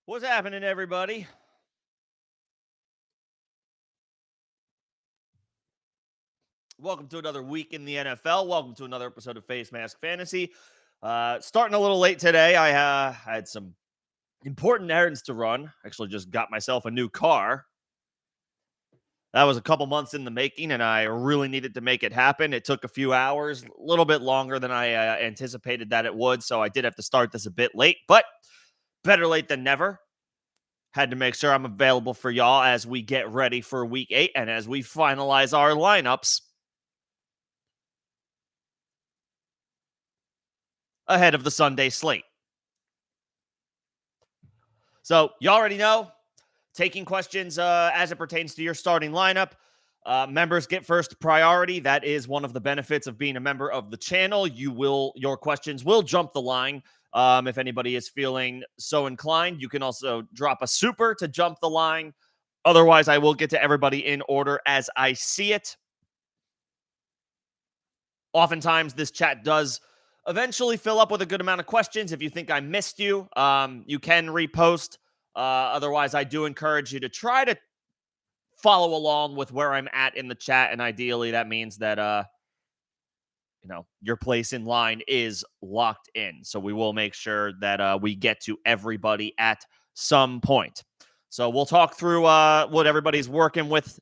What's happening, everybody? Welcome to another week in the NFL. Welcome to another episode of Facemask Fantasy. Starting a little late today. I had some important errands to run. Actually, just got myself a new car. That was a couple months in the making, and I really needed to make it happen. It took a few hours, a little bit longer than I anticipated that it would, so I did have to start this a bit late, but better late than never. Had to make sure I'm available for y'all as we get ready for week 8 and as we finalize our lineups ahead of the Sunday slate. So you already know, taking questions as it pertains to your starting lineup. Members get first priority. That is one of the benefits of being a member of the channel. Your questions will jump the line. If anybody is feeling so inclined, you can also drop a super to jump the line. Otherwise, I will get to everybody in order as I see it. Oftentimes, this chat does eventually fill up with a good amount of questions. If you think I missed you, you can repost. Otherwise, I do encourage you to try to follow along with where I'm at in the chat. And ideally, that means that, your place in line is locked in. So we will make sure that we get to everybody at some point. So we'll talk through what everybody's working with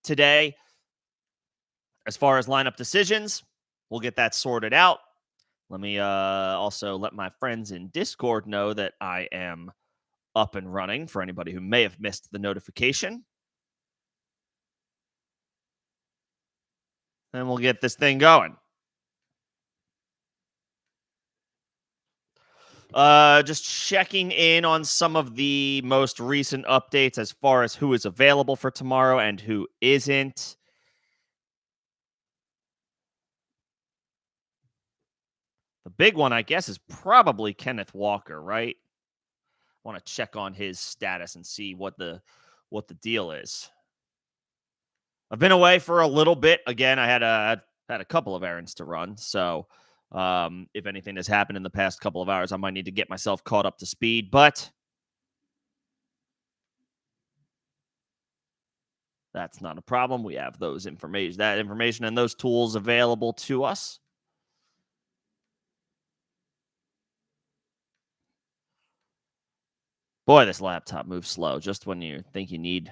today. As far as lineup decisions, we'll get that sorted out. Let me also let my friends in Discord know that I am up and running for anybody who may have missed the notification. And we'll get this thing going. Just checking in on some of the most recent updates as far as who is available for tomorrow and who isn't. The big one, I guess, is probably Kenneth Walker, right? I want to check on his status and see what the deal is. I've been away for a little bit. Again, I had a couple of errands to run, so if anything has happened in the past couple of hours, I might need to get myself caught up to speed, but that's not a problem. We have that information and those tools available to us. Boy, this laptop moves slow just when you think you need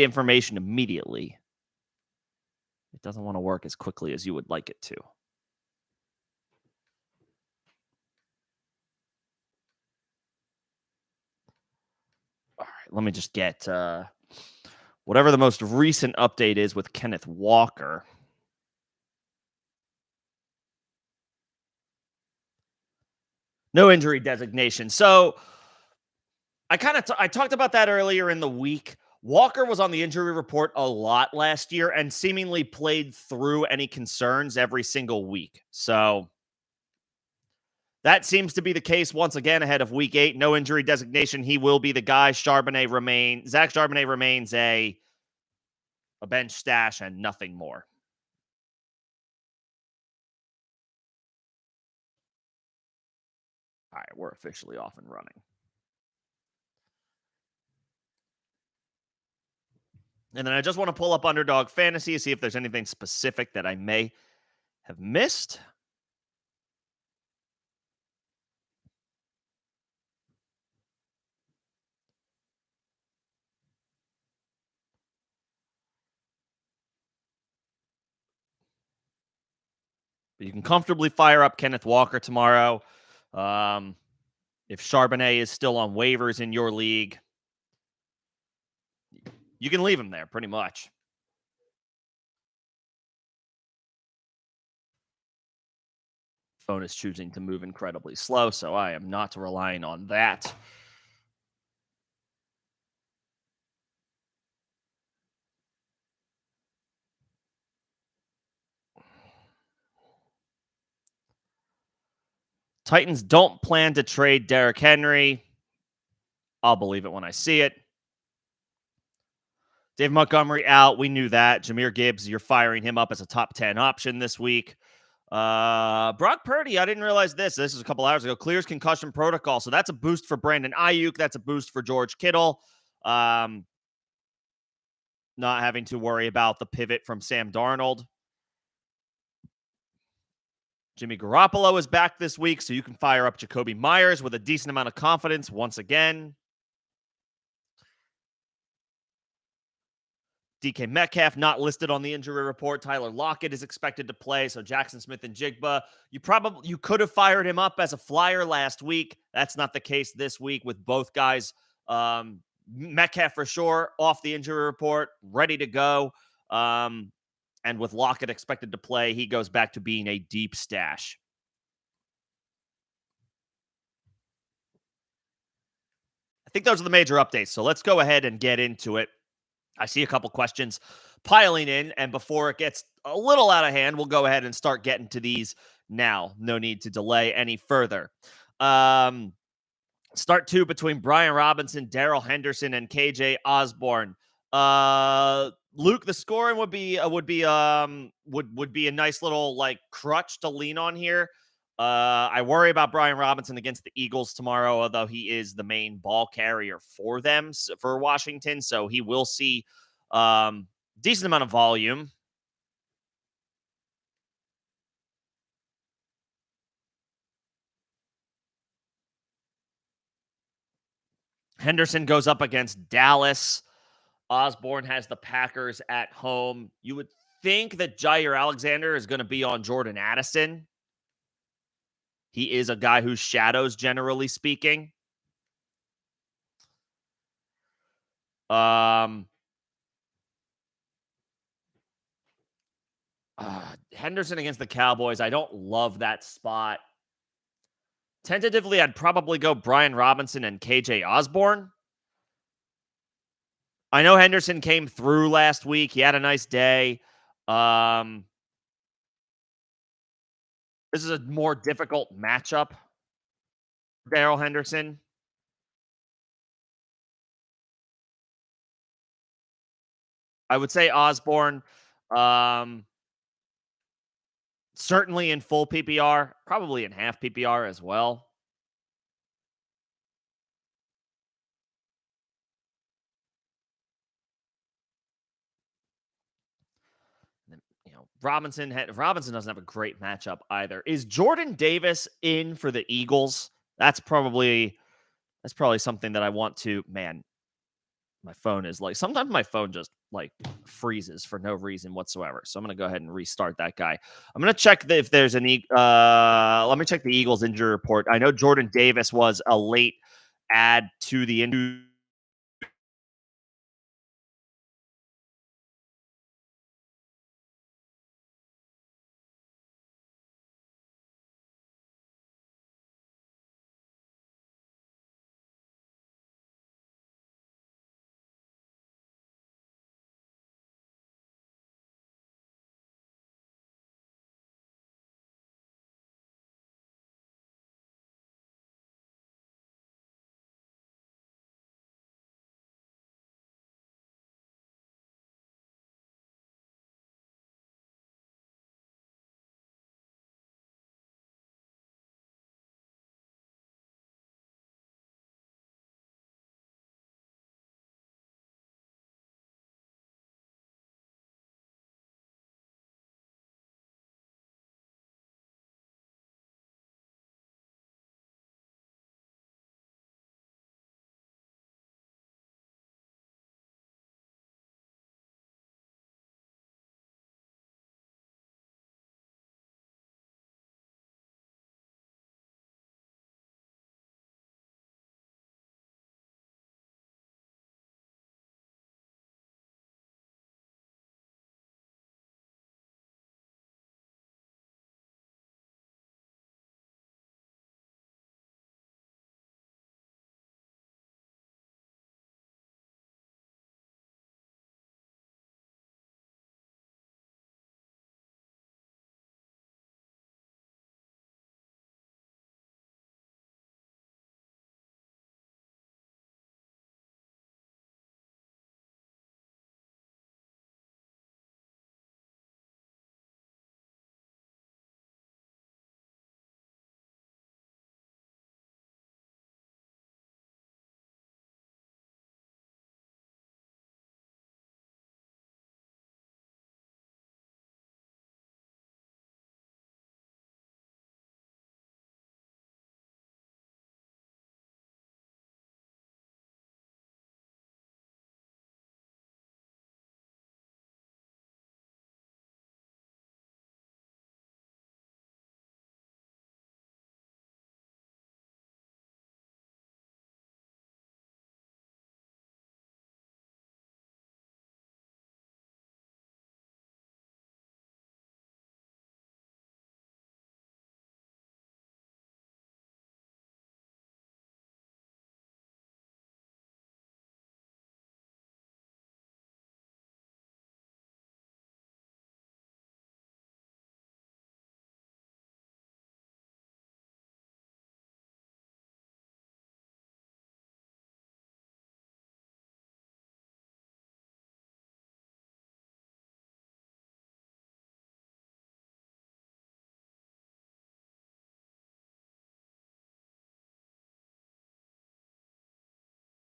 information immediately. It doesn't want to work as quickly as you would like it to. All right, let me just get whatever the most recent update is with Kenneth Walker. No injury designation. So I talked about that earlier in the week. Walker was on the injury report a lot last year and seemingly played through any concerns every single week. So that seems to be the case once again ahead of week 8. No injury designation. He will be the guy. Zach Charbonnet remains a bench stash and nothing more. All right, we're officially off and running. And then I just want to pull up Underdog Fantasy, see if there's anything specific that I may have missed. But you can comfortably fire up Kenneth Walker tomorrow. If Charbonnet is still on waivers in your league, you can leave him there pretty much. Phone is choosing to move incredibly slow, so I am not relying on that. Titans don't plan to trade Derrick Henry. I'll believe it when I see it. Dave Montgomery out. We knew that. Jahmyr Gibbs, you're firing him up as a top 10 option this week. Brock Purdy, I didn't realize this. This is a couple hours ago. Clears concussion protocol. So that's a boost for Brandon Ayuk. That's a boost for George Kittle. Not having to worry about the pivot from Sam Darnold. Jimmy Garoppolo is back this week, so you can fire up Jacoby Myers with a decent amount of confidence once again. DK Metcalf not listed on the injury report. Tyler Lockett is expected to play, so Jackson Smith and Jigba. You could have fired him up as a flyer last week. That's not the case this week with both guys. Metcalf for sure off the injury report, ready to go. And with Lockett expected to play, he goes back to being a deep stash. I think those are the major updates. So let's go ahead and get into it. I see a couple questions piling in, and before it gets a little out of hand, we'll go ahead and start getting to these now. No need to delay any further. Start two between Brian Robinson, Darrell Henderson, and KJ Osborne. Luke, the scoring would be a nice little like crutch to lean on here. I worry about Brian Robinson against the Eagles tomorrow, although he is the main ball carrier for them, for Washington. So he will see decent amount of volume. Henderson goes up against Dallas. Osborne has the Packers at home. You would think that Jair Alexander is going to be on Jordan Addison. He is a guy who shadows, generally speaking. Henderson against the Cowboys. I don't love that spot. Tentatively, I'd probably go Brian Robinson and KJ Osborne. I know Henderson came through last week. He had a nice day. This is a more difficult matchup for Darrell Henderson. I would say Osborne. Certainly in full PPR, probably in half PPR as well. Robinson doesn't have a great matchup either. Is Jordan Davis in for the Eagles? That's probably something that I want to. Man, my phone is like, sometimes my phone just like freezes for no reason whatsoever. So I'm going to go ahead and restart that guy. I'm going to check if there's any. Let me check the Eagles injury report. I know Jordan Davis was a late add to the injury